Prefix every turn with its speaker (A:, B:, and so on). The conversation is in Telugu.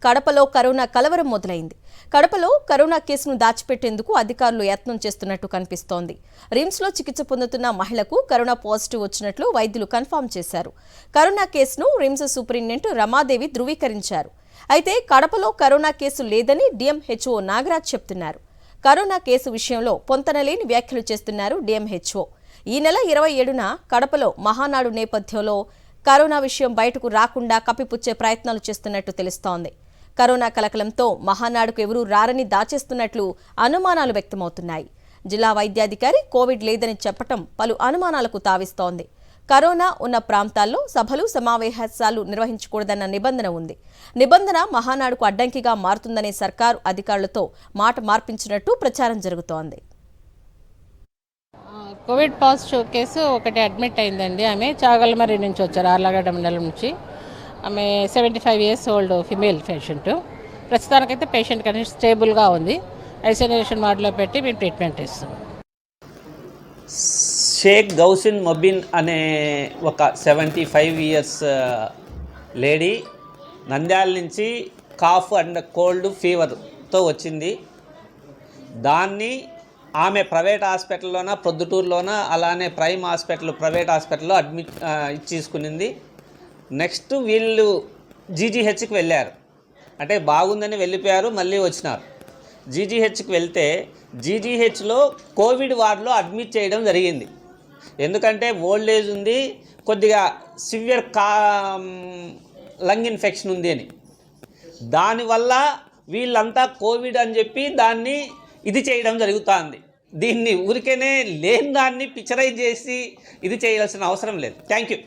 A: కడపలో కరోనా కలవరం మొదలైంది. కడపలో కరోనా కేసును దాచిపెట్టేందుకు అధికారులు యత్నం చేస్తున్నట్టు కనిపిస్తోంది. రిమ్స్లో చికిత్స పొందుతున్న మహిళకు కరోనా పాజిటివ్ వచ్చినట్లు వైద్యులు కన్ఫర్మ్ చేశారు. కరోనా కేసును రిమ్స్ సూపరింటెండెంట్ రమాదేవి ధృవీకరించారు. అయితే కడపలో కరోనా కేసు లేదని డిఎంహెచ్ఓ నాగరాజ్ చెప్తున్నారు. కరోనా కేసు విషయంలో పొంతనలేని వ్యాఖ్యలు చేస్తున్నారు డిఎంహెచ్ఓ. ఈ నెల 27న కడపలో మహానాడు నేపథ్యంలో కరోనా విషయం బయటకు రాకుండా కప్పిపుచ్చే ప్రయత్నాలు చేస్తున్నట్టు తెలుస్తోంది. కరోనా కలకలంతో మహానాడుకు ఎవరూ రారని దాచేస్తున్నట్లు అనుమానాలు వ్యక్తమవుతున్నాయి. జిల్లా వైద్యాధికారి కోవిడ్ లేదని చెప్పటం పలు అనుమానాలకు తావిస్తోంది. కరోనా ఉన్న ప్రాంతాల్లో సభలు సమావేశాలు నిర్వహించకూడదన్న నిబంధన ఉంది. నిబంధన మహానాడుకు అడ్డంకిగా మారుతుందనే సర్కారు అధికారులతో మాట మార్పించినట్టు ప్రచారం జరుగుతోంది.
B: కోవిడ్ పాజిటివ్ కేసు ఒకటి అడ్మిట్ అయిందండి. ఆమె చాగల్మరి నుంచి వచ్చారు, ఆర్లగడ్డ మండలం నుంచి. ఆమె 75 years ఓల్డ్ ఫిమేల్ పేషెంట్. ప్రస్తుతానికైతే పేషెంట్ కండిషన్ స్టేబుల్గా ఉంది. ఐసోలేషన్ వార్డులో పెట్టి మేము ట్రీట్మెంట్ ఇస్తాం.
C: షేక్ గౌసిన్ మొబిన్ అనే ఒక 75 years లేడీ నంద్యాల నుంచి కాఫ్ అండ్ కోల్డ్ ఫీవర్తో వచ్చింది. దాన్ని ఆమె ప్రైవేట్ హాస్పిటల్లోన, ప్రొద్దుటూరులోన, అలానే ప్రైమ్ హాస్పిటల్ ప్రైవేట్ హాస్పిటల్లో అడ్మిట్ ఇచ్చేసుకునింది. నెక్స్ట్ వీళ్ళు జీజీహెచ్కి వెళ్ళారు. అంటే బాగుందని వెళ్ళిపోయారు, మళ్ళీ వచ్చినారు. జీజీహెచ్కి వెళ్తే జీజీహెచ్లో కోవిడ్ వార్డులో అడ్మిట్ చేయడం జరిగింది. ఎందుకంటే ఓల్డ్ ఏజ్ ఉంది, కొద్దిగా సివియర్ లంగ్ ఇన్ఫెక్షన్ ఉంది అని. దానివల్ల వీళ్ళంతా కోవిడ్ అని చెప్పి దాన్ని ఇది చేయడం జరుగుతుంది. దీన్ని ఊరికేనే లేని దాన్ని పిక్చరైజ్ చేసి ఇది చేయాల్సిన అవసరం లేదు. Thank you.